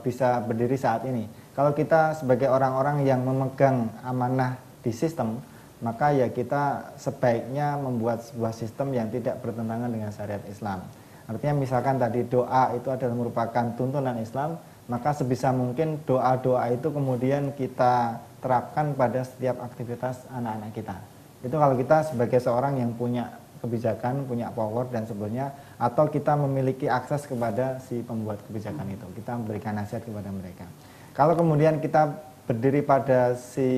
Speaker 2: bisa berdiri saat ini. Kalau kita sebagai orang-orang yang memegang amanah di sistem, maka ya kita sebaiknya membuat sebuah sistem yang tidak bertentangan dengan syariat Islam. Artinya misalkan tadi doa itu adalah merupakan tuntunan Islam, maka sebisa mungkin doa-doa itu kemudian kita terapkan pada setiap aktivitas anak-anak kita. Itu kalau kita sebagai seorang yang punya kebijakan, punya power dan sebagainya, atau kita memiliki akses kepada si pembuat kebijakan itu, kita memberikan nasihat kepada mereka. Kalau kemudian kita berdiri pada si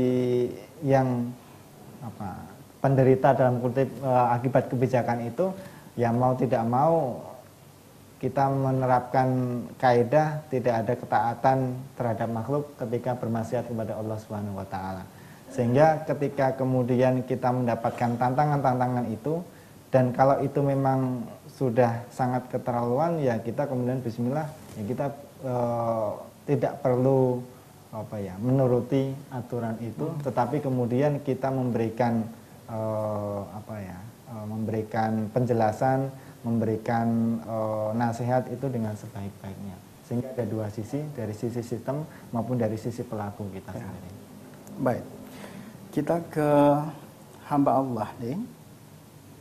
Speaker 2: yang penderita dalam kutip akibat kebijakan itu, ya mau tidak mau kita menerapkan kaidah tidak ada ketaatan terhadap makhluk ketika bermaksiat kepada Allah Subhanahu Wa Taala. Sehingga ketika kemudian kita mendapatkan tantangan-tantangan itu, dan kalau itu memang sudah sangat keterlaluan, ya kita kemudian bismillah, ya kita tidak perlu menuruti aturan itu, tetapi kemudian kita memberikan memberikan penjelasan, memberikan nasihat itu dengan sebaik-baiknya. Sehingga ada dua sisi, dari sisi sistem maupun dari sisi pelaku kita sendiri.
Speaker 1: Baik, kita ke hamba Allah nih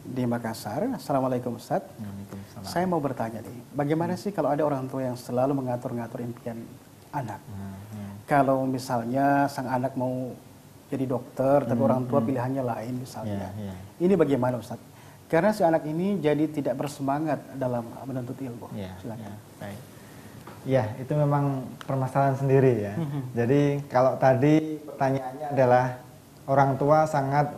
Speaker 1: di Makassar. Assalamualaikum Ustaz. Saya mau bertanya nih, bagaimana sih kalau ada orang tua yang selalu mengatur-ngatur impian anak? Kalau misalnya sang anak mau jadi dokter, tapi orang tua pilihannya lain misalnya. Ini bagaimana Ustaz? Karena si anak ini jadi tidak bersemangat dalam menuntut ilmu. Silakan.
Speaker 2: Baik. Ya, itu memang permasalahan sendiri ya. Jadi kalau tadi pertanyaannya adalah orang tua sangat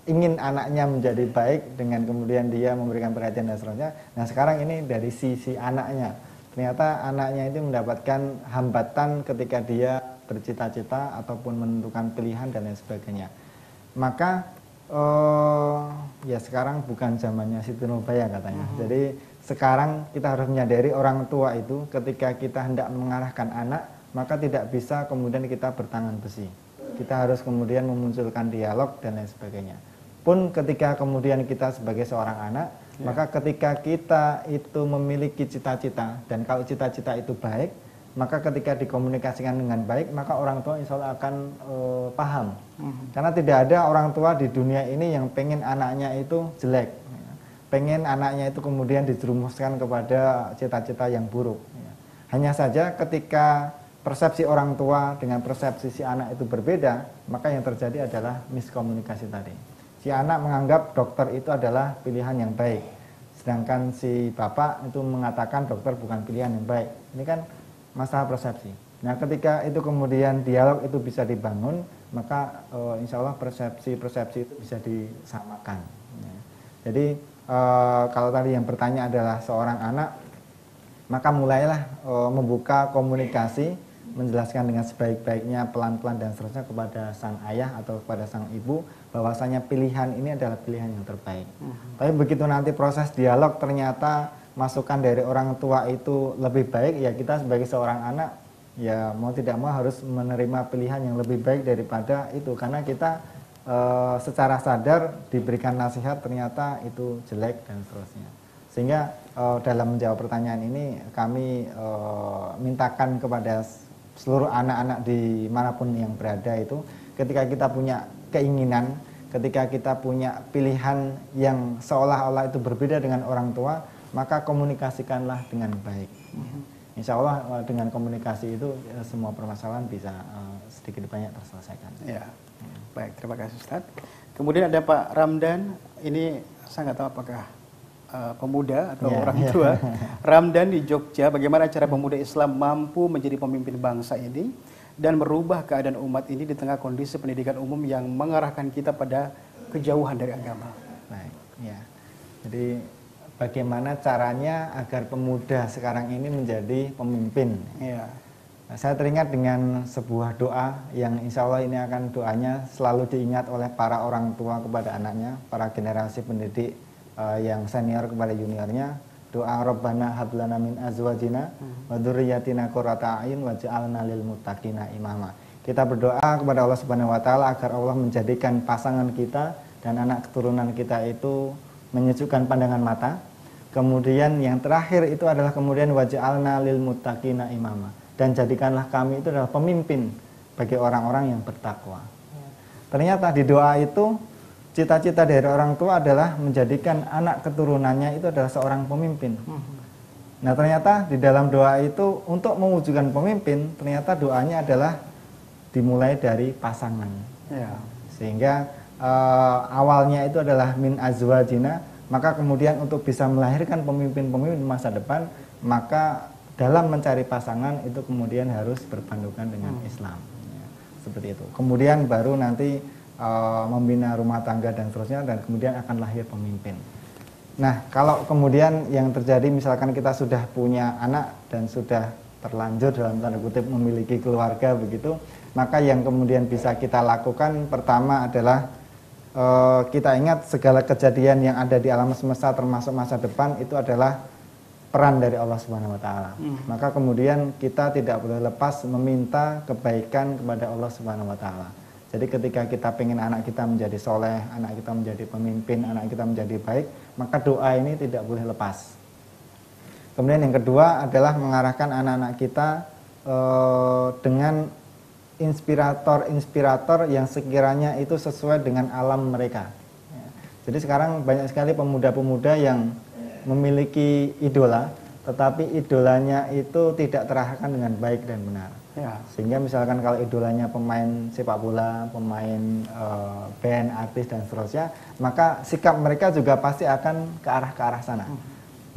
Speaker 2: ingin anaknya menjadi baik dengan kemudian dia memberikan perhatian dan seterusnya. Nah sekarang ini dari sisi anaknya. Ternyata anaknya itu mendapatkan hambatan ketika dia bercita-cita ataupun menentukan pilihan dan lain sebagainya. Maka ya sekarang bukan zamannya Siti Nurbaya katanya. Jadi sekarang kita harus menyadari orang tua itu ketika kita hendak mengarahkan anak, maka tidak bisa kemudian kita bertangan besi. Kita harus kemudian memunculkan dialog dan lain sebagainya. Pun ketika kemudian kita sebagai seorang anak, maka ketika kita itu memiliki cita-cita, dan kalau cita-cita itu baik, maka ketika dikomunikasikan dengan baik, maka orang tua insya Allah akan paham. Karena tidak ada orang tua di dunia ini yang pengen anaknya itu jelek, pengen anaknya itu kemudian dijerumuskan kepada cita-cita yang buruk. Hanya saja ketika persepsi orang tua dengan persepsi si anak itu berbeda, maka yang terjadi adalah miskomunikasi tadi. Si anak menganggap dokter itu adalah pilihan yang baik, sedangkan si bapak itu mengatakan dokter bukan pilihan yang baik. Ini kan masalah persepsi. Nah, ketika itu kemudian dialog itu bisa dibangun, maka insya Allah persepsi-persepsi itu bisa disamakan. Ya. Jadi kalau tadi yang bertanya adalah seorang anak, maka mulailah membuka komunikasi, menjelaskan dengan sebaik-baiknya, pelan-pelan dan seterusnya kepada sang ayah atau kepada sang ibu, bahwasanya pilihan ini adalah pilihan yang terbaik. Tapi begitu nanti proses dialog ternyata masukan dari orang tua itu lebih baik, ya kita sebagai seorang anak ya mau tidak mau harus menerima pilihan yang lebih baik daripada itu, karena kita secara sadar diberikan nasihat ternyata itu jelek dan seterusnya. Sehingga dalam menjawab pertanyaan ini kami mintakan kepada seluruh anak-anak dimanapun yang berada itu, ketika kita punya keinginan, ketika kita punya pilihan yang seolah-olah itu berbeda dengan orang tua, maka komunikasikanlah dengan baik. Insya Allah dengan komunikasi itu semua permasalahan bisa sedikit banyak terselesaikan.
Speaker 1: Ya. Baik, terima kasih Ustaz. Kemudian ada Pak Ramdan, ini saya nggak tahu apakah pemuda atau orang tua. Ramdan di Jogja, bagaimana cara pemuda Islam mampu menjadi pemimpin bangsa ini dan merubah keadaan umat ini di tengah kondisi pendidikan umum yang mengarahkan kita pada kejauhan dari agama.
Speaker 2: Baik, ya. Jadi bagaimana caranya agar pemuda sekarang ini menjadi pemimpin?
Speaker 1: Ya.
Speaker 2: Nah, saya teringat dengan sebuah doa yang insya Allah ini akan doanya selalu diingat oleh para orang tua kepada anaknya, para generasi pendidik yang senior kepada juniornya. Doa Rabbana hablana min azwajina wa dzurriyyatina qurrata a'yun waj'alna lil muttaqina imama. Kita berdoa kepada Allah Subhanahu wa taala agar Allah menjadikan pasangan kita dan anak keturunan kita itu menyejukkan pandangan mata. Kemudian yang terakhir itu adalah kemudian waj'alna lil muttaqina imama, dan jadikanlah kami itu adalah pemimpin bagi orang-orang yang bertakwa. Ternyata di doa itu cita-cita dari orang tua adalah menjadikan anak keturunannya itu adalah seorang pemimpin. Nah, ternyata di dalam doa itu untuk mewujudkan pemimpin, ternyata doanya adalah dimulai dari pasangan.
Speaker 1: Ya.
Speaker 2: Sehingga awalnya itu adalah min azwajina, maka kemudian untuk bisa melahirkan pemimpin-pemimpin masa depan, maka dalam mencari pasangan itu kemudian harus berpandukan dengan Islam. Ya, seperti itu. Kemudian baru nanti membina rumah tangga dan seterusnya, dan kemudian akan lahir pemimpin. Nah, kalau kemudian yang terjadi misalkan kita sudah punya anak dan sudah terlanjur dalam tanda kutip memiliki keluarga begitu, maka yang kemudian bisa kita lakukan pertama adalah kita ingat segala kejadian yang ada di alam semesta termasuk masa depan itu adalah peran dari Allah Subhanahu wa taala. Maka kemudian kita tidak boleh lepas meminta kebaikan kepada Allah Subhanahu wa taala. Jadi ketika kita pengen anak kita menjadi soleh, anak kita menjadi pemimpin, anak kita menjadi baik, maka doa ini tidak boleh lepas. Kemudian yang kedua adalah mengarahkan anak-anak kita dengan inspirator-inspirator yang sekiranya itu sesuai dengan alam mereka. Jadi sekarang banyak sekali pemuda-pemuda yang memiliki idola, tetapi idolanya itu tidak terarahkan dengan baik dan benar. Ya. Sehingga misalkan kalau idolanya pemain sepak bola, pemain band, artis dan seterusnya, maka sikap mereka juga pasti akan ke arah sana.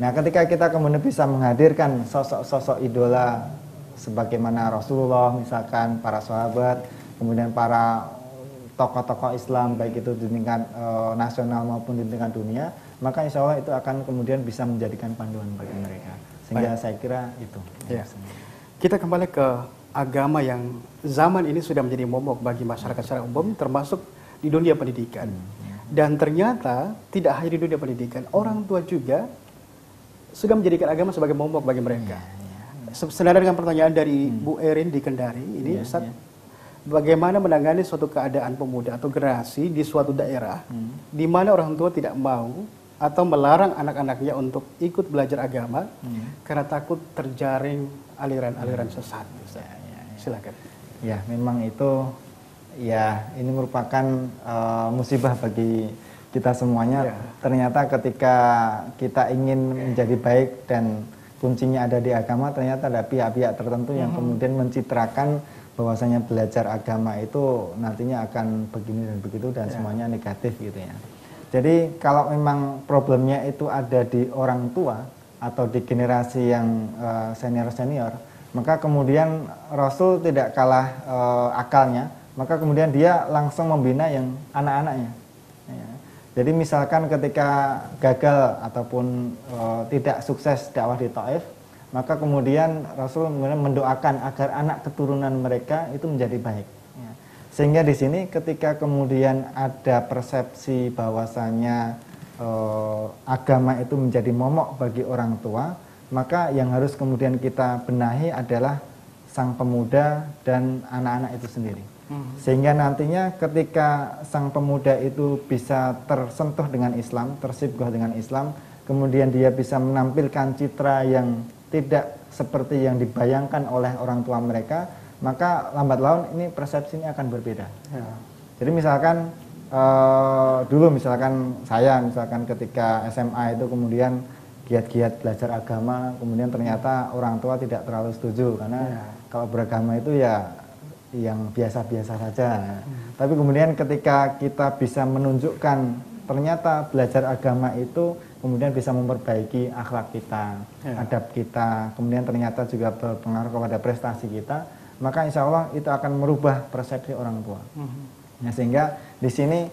Speaker 2: Nah, ketika kita kemudian bisa menghadirkan sosok-sosok idola sebagaimana Rasulullah, misalkan para sahabat, kemudian para tokoh-tokoh Islam baik itu di tingkat nasional maupun di tingkat dunia, maka insya Allah itu akan kemudian bisa menjadikan panduan bagi mereka. Sehingga saya kira itu.
Speaker 1: Ya. Kita kembali ke agama yang zaman ini sudah menjadi momok bagi masyarakat secara umum, termasuk di dunia pendidikan. Dan ternyata tidak hanya di dunia pendidikan, orang tua juga sudah menjadikan agama sebagai momok bagi mereka. Senada dengan pertanyaan dari Bu Erin di Kendari, ini Ustaz, bagaimana menangani suatu keadaan pemuda atau generasi di suatu daerah di mana orang tua tidak mau atau melarang anak-anaknya untuk ikut belajar agama karena takut terjaring aliran-aliran sesat. Silakan.
Speaker 2: Ya, memang itu ya ini merupakan musibah bagi kita semuanya. Ternyata ketika kita ingin menjadi baik dan kuncinya ada di agama, ternyata ada pihak-pihak tertentu yang kemudian mencitrakan bahwasanya belajar agama itu nantinya akan begini dan begitu dan semuanya negatif gitu ya. Jadi kalau memang problemnya itu ada di orang tua atau di generasi yang senior-senior, maka kemudian Rasul tidak kalah akalnya, maka kemudian dia langsung membina yang anak-anaknya. Ya. Jadi misalkan ketika gagal ataupun tidak sukses dakwah di Taif, maka kemudian Rasul mendoakan agar anak keturunan mereka itu menjadi baik. Ya. Sehingga di sini ketika kemudian ada persepsi bahwasanya agama itu menjadi momok bagi orang tua, maka yang harus kemudian kita benahi adalah sang pemuda dan anak-anak itu sendiri. Sehingga nantinya ketika sang pemuda itu bisa tersentuh dengan Islam, tersibghah dengan Islam, kemudian dia bisa menampilkan citra yang tidak seperti yang dibayangkan oleh orang tua mereka, maka lambat laun ini persepsinya akan berbeda. Jadi misalkan dulu misalkan saya ketika SMA itu kemudian giat-giat belajar agama, kemudian ternyata orang tua tidak terlalu setuju karena kalau beragama itu ya yang biasa-biasa saja. Tapi kemudian ketika kita bisa menunjukkan ternyata belajar agama itu kemudian bisa memperbaiki akhlak kita, adab kita, kemudian ternyata juga berpengaruh kepada prestasi kita, maka insya Allah itu akan merubah persepsi orang tua. Nah, sehingga di sini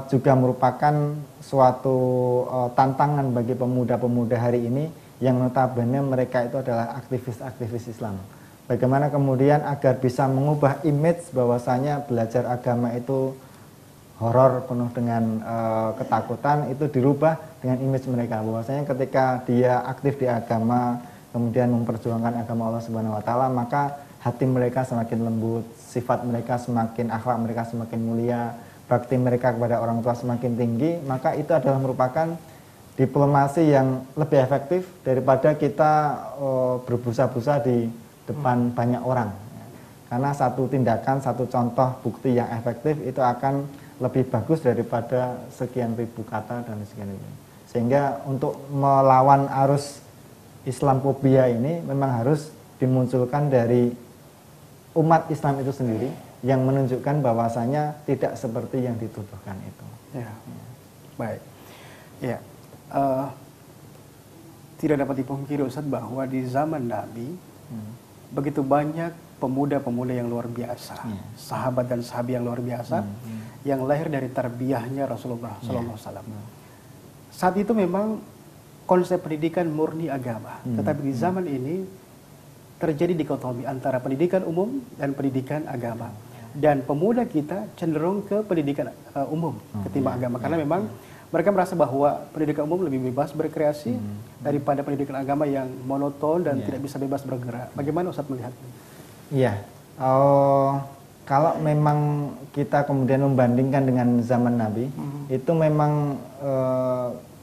Speaker 2: juga merupakan suatu tantangan bagi pemuda-pemuda hari ini yang notabene mereka itu adalah aktivis-aktivis Islam. Bagaimana kemudian agar bisa mengubah image bahwasanya belajar agama itu horor penuh dengan ketakutan, itu dirubah dengan image mereka bahwasanya ketika dia aktif di agama kemudian memperjuangkan agama Allah Subhanahu wa taala, maka hati mereka semakin lembut, sifat mereka semakin, akhlak mereka semakin mulia, bakti mereka kepada orang tua semakin tinggi, maka itu adalah merupakan diplomasi yang lebih efektif daripada kita berbusa-busa di depan banyak orang. Karena satu tindakan, satu contoh bukti yang efektif itu akan lebih bagus daripada sekian ribu kata dan sekian ribu. Sehingga untuk melawan arus Islamophobia ini memang harus dimunculkan dari umat Islam itu sendiri yang menunjukkan bahwasanya tidak seperti yang dituduhkan itu.
Speaker 1: Baik. Ya. Tidak dapat dipungkiri Ustaz bahwa di zaman Nabi begitu banyak pemuda-pemuda yang luar biasa, sahabat dan sahabi yang luar biasa, yang lahir dari tarbiyahnya Rasulullah SAW. Saat itu memang konsep pendidikan murni agama, tetapi di zaman ini terjadi dikotomi antara pendidikan umum dan pendidikan agama. Dan pemuda kita cenderung ke pendidikan umum ketimbang agama, karena memang mereka merasa bahwa pendidikan umum lebih bebas berkreasi daripada pendidikan agama yang monoton dan tidak bisa bebas bergerak. Bagaimana Ustaz melihatnya?
Speaker 2: Iya, kalau memang kita kemudian membandingkan dengan zaman Nabi, itu memang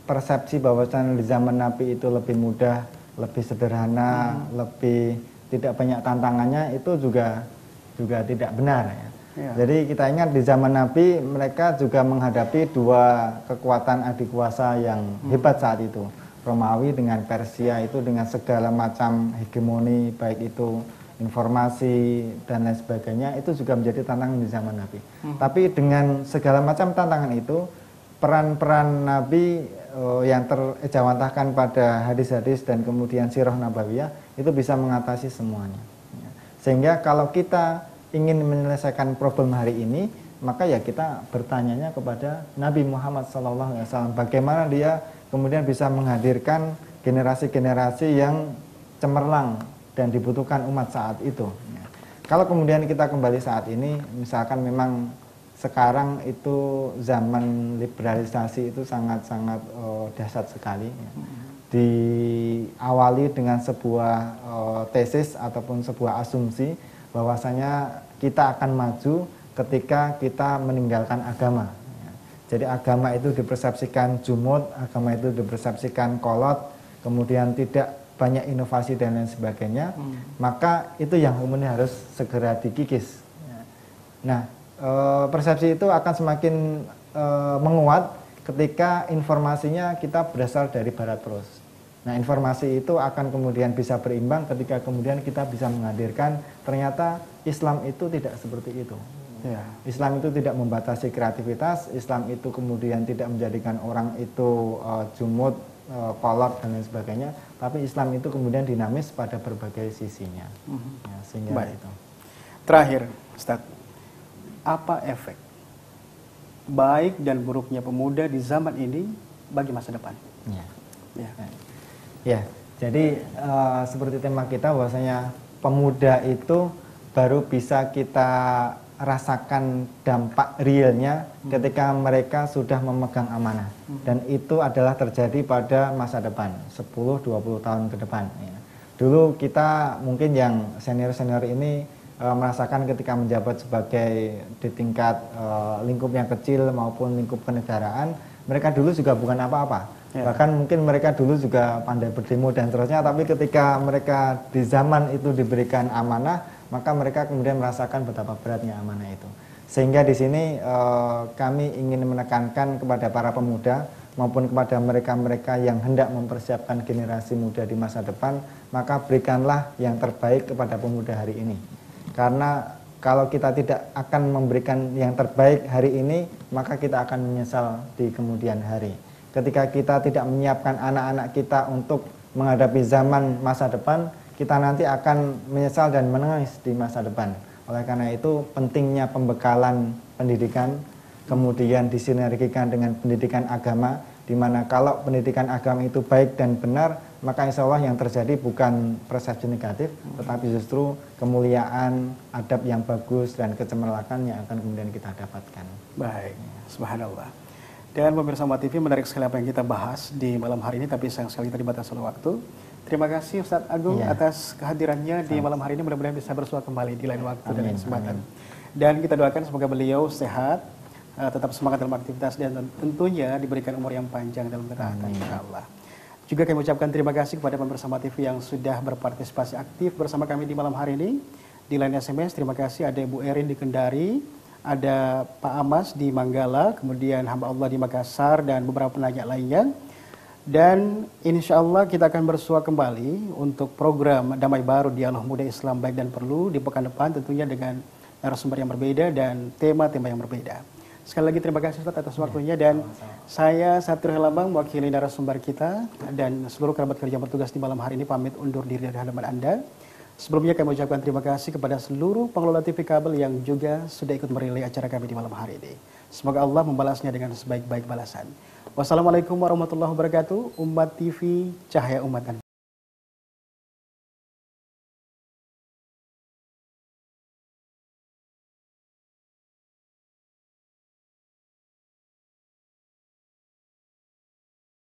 Speaker 2: persepsi bahwasanya di zaman Nabi itu lebih mudah, lebih sederhana, lebih tidak banyak tantangannya, itu juga tidak benar ya. Jadi kita ingat di zaman Nabi mereka juga menghadapi dua kekuatan adik kuasa yang hebat saat itu. Romawi dengan Persia itu dengan segala macam hegemoni, baik itu informasi dan lain sebagainya, itu juga menjadi tantangan di zaman Nabi. Tapi dengan segala macam tantangan itu, peran-peran Nabi yang terejawantahkan pada hadis-hadis dan kemudian sirah nabawiyah itu bisa mengatasi semuanya. Sehingga kalau kita ingin menyelesaikan problem hari ini, maka ya kita bertanyanya kepada Nabi Muhammad SAW, bagaimana dia kemudian bisa menghadirkan generasi-generasi yang cemerlang dan dibutuhkan umat saat itu. Kalau kemudian kita kembali saat ini, misalkan memang sekarang itu zaman liberalisasi itu sangat-sangat dahsyat sekali. Diawali dengan sebuah tesis ataupun sebuah asumsi bahwasanya kita akan maju ketika kita meninggalkan agama. Jadi agama itu dipersepsikan jumud, agama itu dipersepsikan kolot, kemudian tidak banyak inovasi dan lain sebagainya, maka itu yang kemudian harus segera dikikis. Nah, persepsi itu akan semakin menguat ketika informasinya kita berasal dari barat terus. Nah, informasi itu akan kemudian bisa berimbang ketika kemudian kita bisa menghadirkan ternyata Islam itu tidak seperti itu. Ya. Islam itu tidak membatasi kreativitas, Islam itu kemudian tidak menjadikan orang itu jumud, kolot dan lain sebagainya, tapi Islam itu kemudian dinamis pada berbagai sisinya. Ya, sehingga
Speaker 1: baik.
Speaker 2: itu.
Speaker 1: Terakhir, Ustaz, apa efek baik dan buruknya pemuda di zaman ini bagi masa depan?
Speaker 2: Ya.
Speaker 1: Ya.
Speaker 2: Ya, jadi seperti tema kita bahwasanya pemuda itu baru bisa kita rasakan dampak realnya ketika mereka sudah memegang amanah, dan itu adalah terjadi pada masa depan 10-20 tahun ke depan ya. Dulu kita mungkin yang senior-senior ini merasakan ketika menjabat sebagai di tingkat lingkup yang kecil maupun lingkup kenegaraan, mereka dulu juga bukan apa-apa ya. Bahkan mungkin mereka dulu juga pandai berdemo dan seterusnya, tapi ketika mereka di zaman itu diberikan amanah, maka mereka kemudian merasakan betapa beratnya amanah itu. Sehingga di sini kami ingin menekankan kepada para pemuda maupun kepada mereka-mereka yang hendak mempersiapkan generasi muda di masa depan, maka berikanlah yang terbaik kepada pemuda hari ini. Karena kalau kita tidak akan memberikan yang terbaik hari ini, maka kita akan menyesal di kemudian hari. Ketika kita tidak menyiapkan anak-anak kita untuk menghadapi zaman masa depan, kita nanti akan menyesal dan menangis di masa depan. Oleh karena itu pentingnya pembekalan pendidikan, kemudian disinergikan dengan pendidikan agama, di mana kalau pendidikan agama itu baik dan benar, maka insya Allah yang terjadi bukan persepsi negatif, tetapi justru kemuliaan, adab yang bagus, dan kecemerlakan yang akan kemudian kita dapatkan.
Speaker 1: Baik, subhanallah. Dan pemirsa Umat TV, menarik sekali apa yang kita bahas di malam hari ini, tapi sayang sekali tadi batas waktu. Terima kasih Ustadz Agung atas kehadirannya di malam hari ini. Mudah-mudahan bisa bersua kembali di lain waktu dan kesempatan. Dan kita doakan semoga beliau sehat, tetap semangat dalam aktivitas, dan tentunya diberikan umur yang panjang dalam ketaatan, insyaallah. Juga kami ucapkan terima kasih kepada pemirsa Umat TV yang sudah berpartisipasi aktif bersama kami di malam hari ini. Di line SMS, terima kasih ada Ibu Erin di Kendari, ada Pak Amas di Manggala, kemudian hamba Allah di Makassar, dan beberapa penanya lainnya. Dan insya Allah kita akan bersua kembali untuk program Damai Baru Dialog Muda Islam Baik dan Perlu di pekan depan, tentunya dengan narasumber yang berbeda dan tema-tema yang berbeda. Sekali lagi terima kasih Ustaz atas waktunya, dan saya Satrio Helambang mewakili narasumber kita dan seluruh kerabat kerja bertugas di malam hari ini pamit undur diri dari hadapan Anda. Sebelumnya kami ucapkan terima kasih kepada seluruh pengelola TV kabel yang juga sudah ikut merilai acara kami di malam hari ini. Semoga Allah membalasnya dengan sebaik-baik balasan. Wassalamualaikum warahmatullahi wabarakatuh. Umat TV, cahaya umat Anda.